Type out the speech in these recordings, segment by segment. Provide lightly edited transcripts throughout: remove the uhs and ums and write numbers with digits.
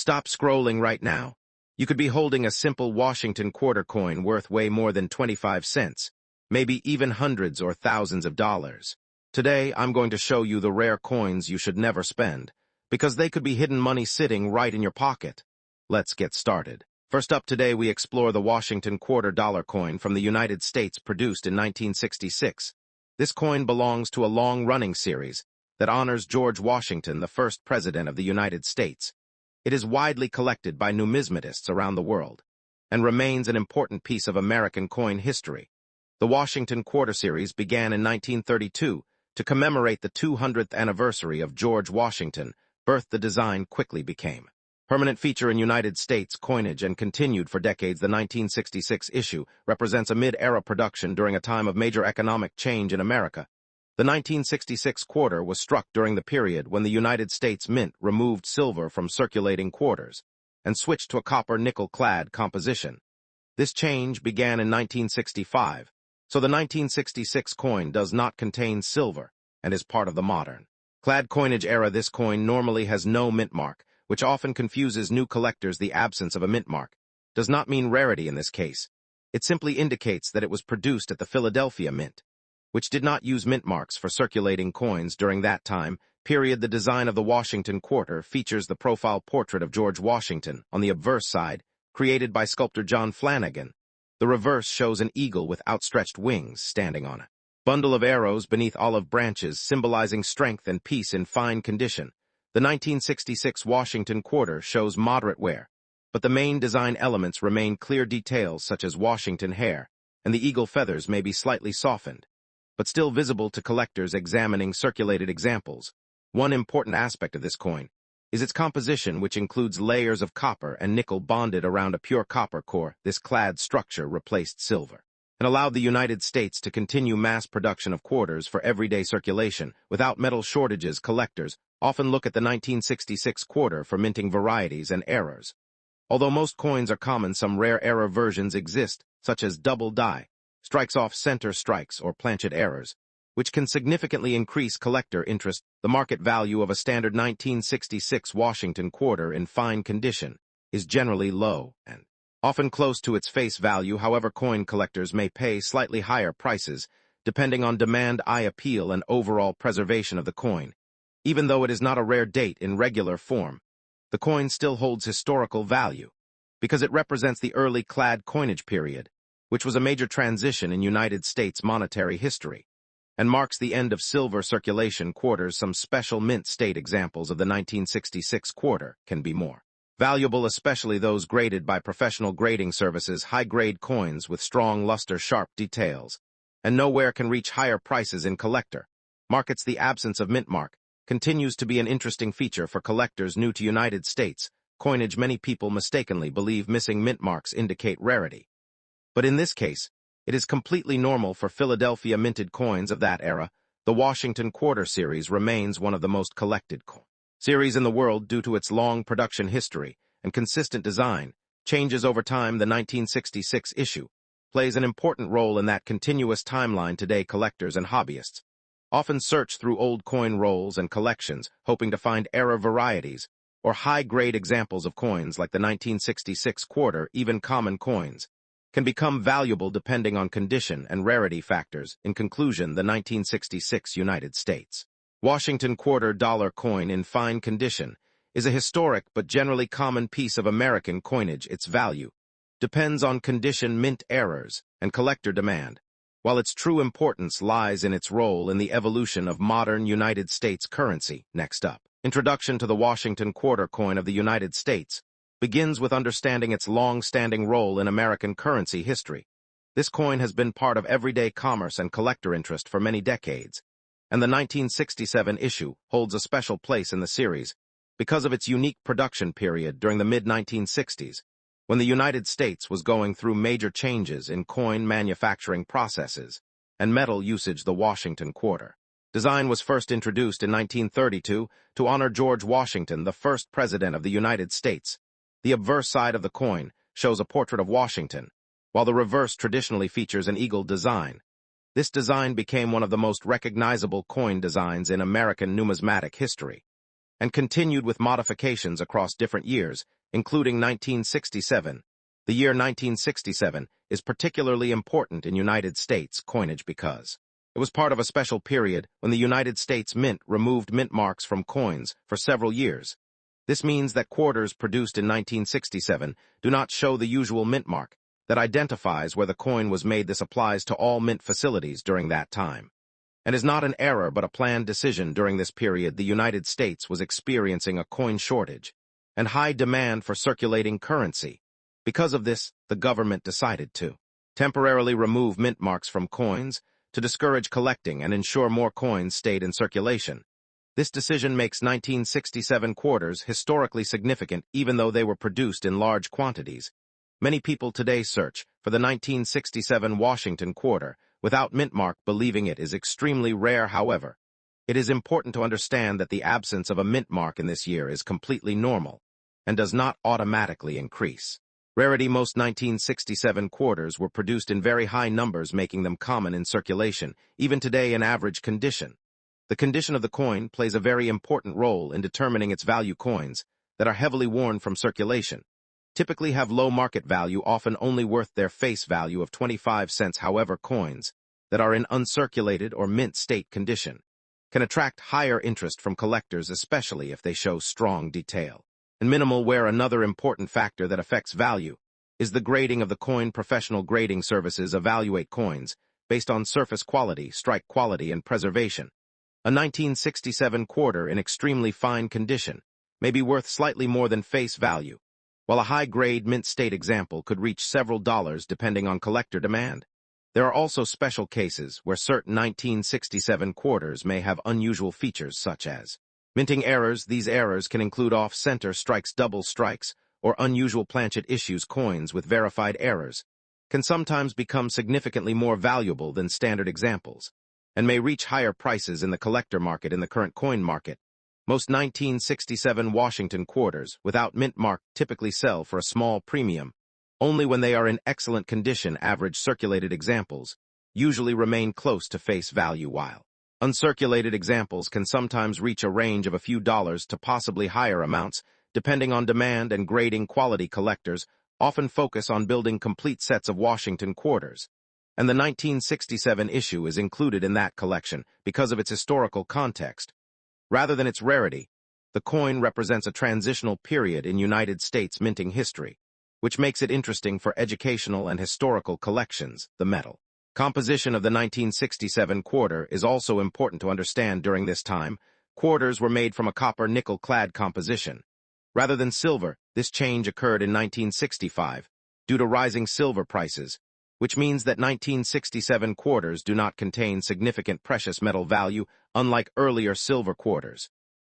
Stop scrolling right now. You could be holding a simple Washington quarter coin worth way more than 25 cents, maybe even hundreds or thousands of dollars. Today, I'm going to show you the rare coins you should never spend, because they could be hidden money sitting right in your pocket. Let's get started. First up today, we explore the Washington quarter dollar coin from the United States, produced in 1966. This coin belongs to a long-running series that honors George Washington, the first president of the United States. It is widely collected by numismatists around the world and remains an important piece of American coin history. The Washington Quarter Series began in 1932 to commemorate the 200th anniversary of George Washington. Birth the design quickly became permanent feature in United States coinage and continued for decades. The 1966 issue represents a mid-era production during a time of major economic change in America. The 1966 quarter was struck during the period when the United States Mint removed silver from circulating quarters and switched to a copper-nickel-clad composition. This change began in 1965, so the 1966 coin does not contain silver and is part of the modern clad coinage era. This coin normally has no mint mark, which often confuses new collectors. The absence of a mint mark does not mean rarity in this case. It simply indicates that it was produced at the Philadelphia Mint, which did not use mint marks for circulating coins during that time period. The design of the Washington quarter features the profile portrait of George Washington on the obverse side, created by sculptor John Flanagan. The reverse shows an eagle with outstretched wings standing on a bundle of arrows beneath olive branches, symbolizing strength and peace in fine condition. The 1966 Washington quarter shows moderate wear, but the main design elements remain clear. Details such as Washington hair and the eagle feathers may be slightly softened, but still visible to collectors examining circulated examples. One important aspect of this coin is its composition, which includes layers of copper and nickel bonded around a pure copper core. This clad structure replaced silver and allowed the United States to continue mass production of quarters for everyday circulation without metal shortages. Collectors often look at the 1966 quarter for minting varieties and errors. Although most coins are common, some rare error versions exist, such as double die, strikes off center strikes, or planchet errors, which can significantly increase collector interest. The market value of a standard 1966 Washington quarter in fine condition is generally low and often close to its face value. However, coin collectors may pay slightly higher prices depending on demand, eye appeal, and overall preservation of the coin. Even though it is not a rare date in regular form, the coin still holds historical value because it represents the early clad coinage period, which was a major transition in United States monetary history, and marks the end of silver circulation quarters. Some special mint state examples of the 1966 quarter can be more valuable, especially those graded by professional grading services. High-grade coins with strong luster, sharp details, and nowhere can reach higher prices in collector markets. The absence of mint mark continues to be an interesting feature for collectors new to United States coinage. Many people mistakenly believe missing mint marks indicate rarity, but in this case, it is completely normal for Philadelphia minted coins of that era. The Washington Quarter Series remains one of the most collected coin series in the world due to its long production history and consistent design changes over time. The 1966 issue plays an important role in that continuous timeline. Today, collectors and hobbyists often search through old coin rolls and collections, hoping to find error varieties or high-grade examples of coins like the 1966 quarter. Even common coins can become valuable depending on condition and rarity factors. In conclusion, the 1966 United States Washington quarter dollar coin in fine condition is a historic but generally common piece of American coinage. Its value depends on condition, mint errors, and collector demand, while its true importance lies in its role in the evolution of modern United States currency. Next up, introduction to the Washington quarter coin of the United States begins with understanding its long-standing role in American currency history. This coin has been part of everyday commerce and collector interest for many decades, and the 1967 issue holds a special place in the series because of its unique production period during the mid-1960s, when the United States was going through major changes in coin manufacturing processes and metal usage. The Washington quarter design was first introduced in 1932 to honor George Washington, the first president of the United States. The obverse side of the coin shows a portrait of Washington, while the reverse traditionally features an eagle design. This design became one of the most recognizable coin designs in American numismatic history, and continued with modifications across different years, including 1967. The year 1967 is particularly important in United States coinage because it was part of a special period when the United States Mint removed mint marks from coins for several years. This means that quarters produced in 1967 do not show the usual mint mark that identifies where the coin was made. This applies to all mint facilities during that time, and is not an error but a planned decision. During this period, the United States was experiencing a coin shortage and high demand for circulating currency. Because of this, the government decided to temporarily remove mint marks from coins to discourage collecting and ensure more coins stayed in circulation. This decision makes 1967 quarters historically significant even though they were produced in large quantities. Many people today search for the 1967 Washington quarter without mint mark, believing it is extremely rare. However, it is important to understand that the absence of a mint mark in this year is completely normal and does not automatically increase rarity. Most 1967 quarters were produced in very high numbers, making them common in circulation, even today in average condition. The condition of the coin plays a very important role in determining its value. Coins that are heavily worn from circulation typically have low market value, often only worth their face value of 25 cents. However, coins that are in uncirculated or mint state condition can attract higher interest from collectors, especially if they show strong detail and minimal wear. Another important factor that affects value is the grading of the coin. Professional grading services evaluate coins based on surface quality, strike quality, and preservation. A 1967 quarter in extremely fine condition may be worth slightly more than face value, while a high-grade mint state example could reach several dollars depending on collector demand. There are also special cases where certain 1967 quarters may have unusual features such as minting errors. These errors can include off-center strikes, double strikes, or unusual planchet issues. Coins with verified errors can sometimes become significantly more valuable than standard examples and may reach higher prices in the collector market. In the current coin market, most 1967 Washington quarters without mint mark typically sell for a small premium only when they are in excellent condition. Average circulated examples usually remain close to face value, while uncirculated examples can sometimes reach a range of a few dollars to possibly higher amounts, depending on demand and grading. Quality collectors often focus on building complete sets of Washington quarters, and the 1967 issue is included in that collection because of its historical context. Rather than its rarity, the coin represents a transitional period in United States minting history, which makes it interesting for educational and historical collections. The metal composition of the 1967 quarter is also important to understand. During this time, quarters were made from a copper-nickel clad composition rather than silver. This change occurred in 1965 due to rising silver prices, which means that 1967 quarters do not contain significant precious metal value, unlike earlier silver quarters.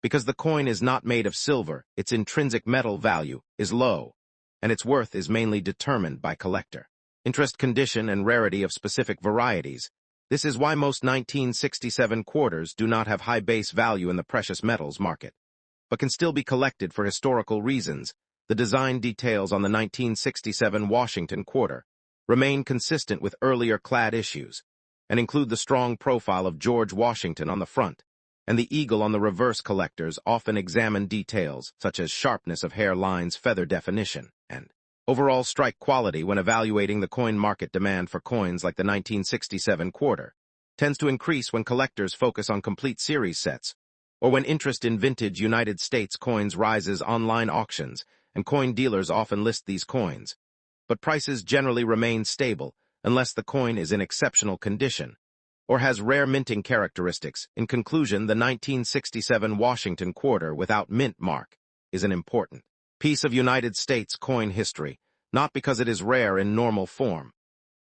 Because the coin is not made of silver, its intrinsic metal value is low, and its worth is mainly determined by collector interest, condition, and rarity of specific varieties. This is why most 1967 quarters do not have high base value in the precious metals market, but can still be collected for historical reasons. The design details on the 1967 Washington quarter remain consistent with earlier clad issues and include the strong profile of George Washington on the front and the eagle on the reverse. Collectors often examine details such as sharpness of hair lines, feather definition, and overall strike quality when evaluating the coin market. Demand for coins like the 1967 quarter tends to increase when collectors focus on complete series sets, or when interest in vintage United States coins rises. Online auctions and coin dealers often list these coins, but prices generally remain stable unless the coin is in exceptional condition or has rare minting characteristics. In conclusion, the 1967 Washington quarter without mint mark is an important piece of United States coin history, not because it is rare in normal form,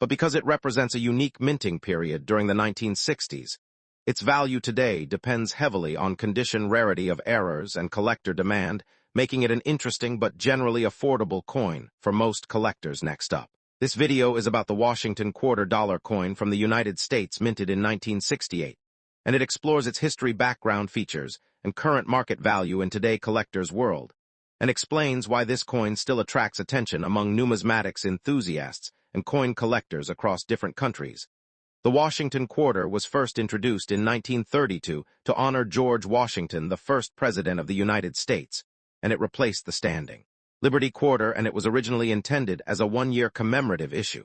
but because it represents a unique minting period during the 1960s. Its value today depends heavily on condition, rarity of errors, and collector demand, making it an interesting but generally affordable coin for most collectors. Next up, this video is about the Washington quarter dollar coin from the United States minted in 1968, and it explores its history, background features, and current market value in today's collector's world, and explains why this coin still attracts attention among numismatics enthusiasts and coin collectors across different countries. The Washington Quarter was first introduced in 1932 to honor George Washington, the first President of the United States, and it replaced the standing Liberty Quarter, and it was originally intended as a one-year commemorative issue.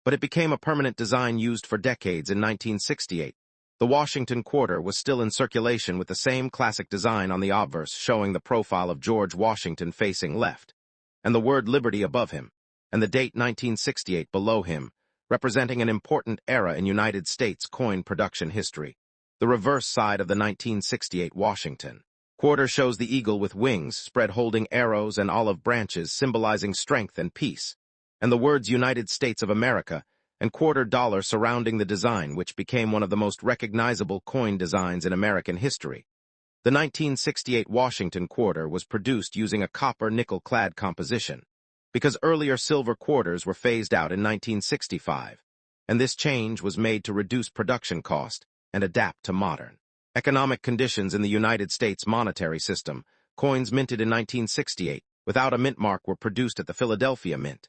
But it became a permanent design used for decades. In 1968. The Washington Quarter was still in circulation with the same classic design on the obverse, showing the profile of George Washington facing left, and the word Liberty above him, and the date 1968 below him, representing an important era in United States coin production history. The reverse side of the 1968 Washington Quarter shows the eagle with wings spread holding arrows and olive branches symbolizing strength and peace, and the words United States of America and quarter dollar surrounding the design, which became one of the most recognizable coin designs in American history. The 1968 Washington Quarter was produced using a copper nickel-clad composition, because earlier silver quarters were phased out in 1965, and this change was made to reduce production cost and adapt to modern economic conditions in the United States monetary system. Coins minted in 1968 without a mint mark were produced at the Philadelphia Mint.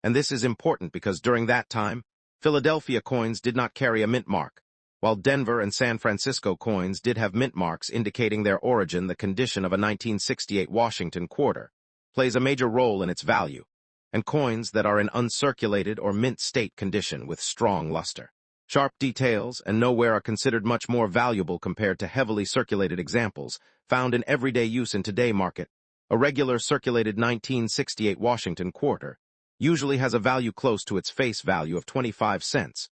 And this is important because during that time, Philadelphia coins did not carry a mint mark, while Denver and San Francisco coins did have mint marks indicating their origin. The condition of a 1968 Washington Quarter plays a major role in its value, and coins that are in uncirculated or mint state condition with strong luster, sharp details, and nowhere are considered much more valuable compared to heavily circulated examples found in everyday use in today's market. A regular circulated 1968 Washington Quarter usually has a value close to its face value of 25 cents,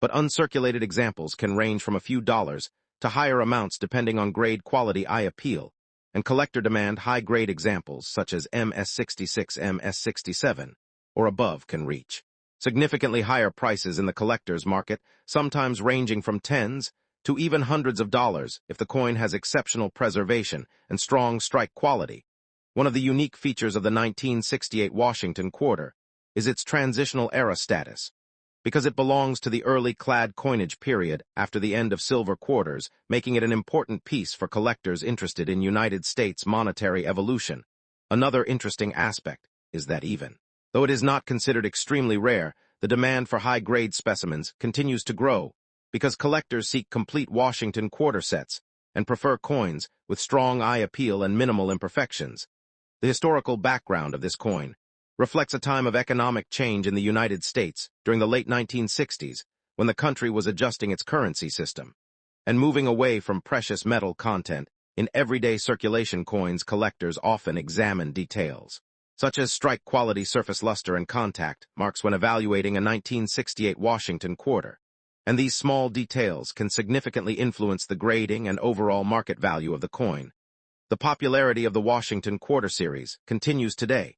but uncirculated examples can range from a few dollars to higher amounts depending on grade, quality, eye appeal, and collector demand. High-grade examples such as MS66, MS67, or above can reach significantly higher prices in the collector's market, sometimes ranging from tens to even hundreds of dollars if the coin has exceptional preservation and strong strike quality. One of the unique features of the 1968 Washington Quarter is its transitional era status, because it belongs to the early clad coinage period after the end of silver quarters, making it an important piece for collectors interested in United States monetary evolution. Another interesting aspect is that even though it is not considered extremely rare, the demand for high-grade specimens continues to grow because collectors seek complete Washington Quarter sets and prefer coins with strong eye appeal and minimal imperfections. The historical background of this coin reflects a time of economic change in the United States during the late 1960s, when the country was adjusting its currency system and moving away from precious metal content. In everyday circulation coins, collectors often examine details such as strike quality, surface luster, and contact marks when evaluating a 1968 Washington Quarter, and these small details can significantly influence the grading and overall market value of the coin. The popularity of the Washington Quarter series continues today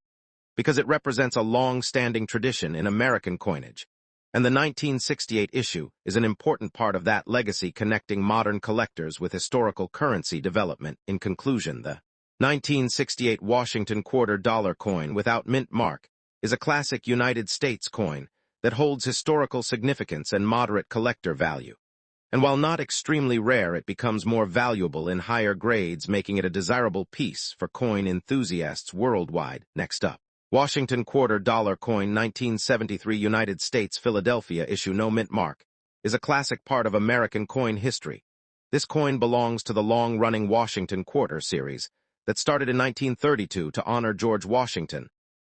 because it represents a long-standing tradition in American coinage, and the 1968 issue is an important part of that legacy, connecting modern collectors with historical currency development. In conclusion, the 1968 Washington Quarter dollar coin without mint mark is a classic United States coin that holds historical significance and moderate collector value. And while not extremely rare, it becomes more valuable in higher grades, making it a desirable piece for coin enthusiasts worldwide. Next up, Washington Quarter dollar coin 1973 United States Philadelphia issue, no mint mark, is a classic part of American coin history. This coin belongs to the long-running Washington Quarter series that started in 1932 to honor George Washington.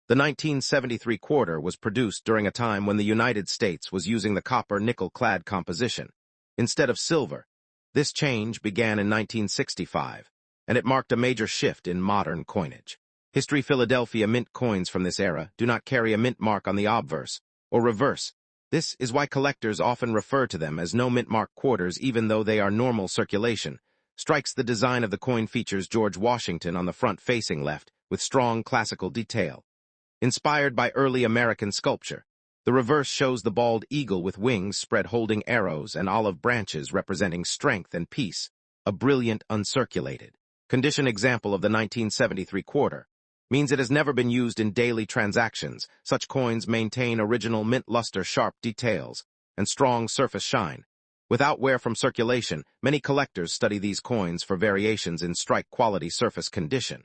The 1973 Quarter was produced during a time when the United States was using the copper nickel-clad composition instead of silver. This change began in 1965, and it marked a major shift in modern coinage history. Philadelphia mint coins from this era do not carry a mint mark on the obverse or reverse. This is why collectors often refer to them as no mint mark quarters, even though they are normal circulation. Strikes the design of the coin features George Washington on the front facing left with strong classical detail. Inspired by early American sculpture, the reverse shows the bald eagle with wings spread holding arrows and olive branches representing strength and peace, a brilliant uncirculated condition example of the 1973 Quarter. Means it has never been used in daily transactions. Such coins maintain original mint luster, sharp details, and strong surface shine. Without wear from circulation, many collectors study these coins for variations in strike quality, surface condition,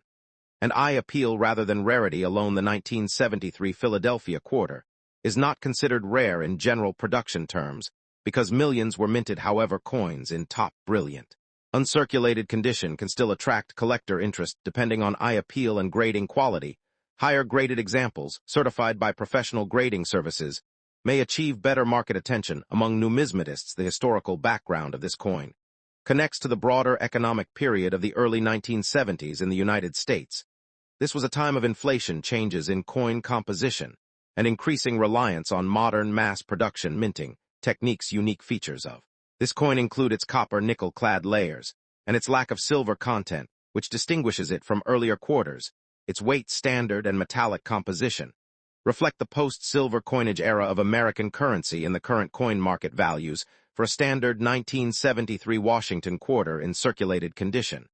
and eye appeal rather than rarity alone. The 1973 Philadelphia Quarter is not considered rare in general production terms, because millions were minted. However, coins in top brilliant, uncirculated condition can still attract collector interest depending on eye appeal and grading quality. Higher graded examples, certified by professional grading services, may achieve better market attention among numismatists. The historical background of this coin connects to the broader economic period of the early 1970s in the United States. This was a time of inflation, changes in coin composition, and increasing reliance on modern mass production minting techniques. Unique features of this coin include its copper-nickel-clad layers and its lack of silver content, which distinguishes it from earlier quarters. Its weight, standard, and metallic composition reflect the post-silver coinage era of American currency. In the current coin market, values for a standard 1973 Washington quarter in circulated condition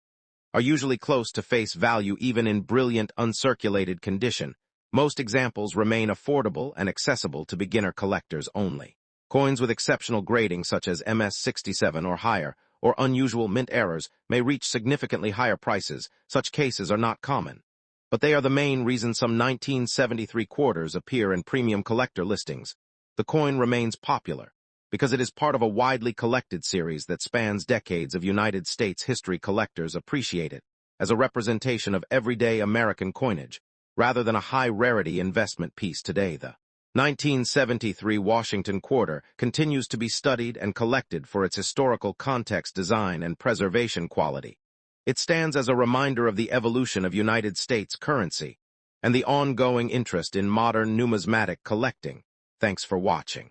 are usually close to face value even in brilliant uncirculated condition. Most examples remain affordable and accessible to beginner collectors only. Coins with exceptional grading such as MS-67 or higher, or unusual mint errors, may reach significantly higher prices. Such cases are not common, but they are the main reason some 1973 quarters appear in premium collector listings. The coin remains popular because it is part of a widely collected series that spans decades of United States history. Collectors appreciate it as a representation of everyday American coinage, rather than a high-rarity investment piece. Today, the 1973 Washington quarter continues to be studied and collected for its historical context, design, and preservation quality. It stands as a reminder of the evolution of United States currency and the ongoing interest in modern numismatic collecting. Thanks for watching.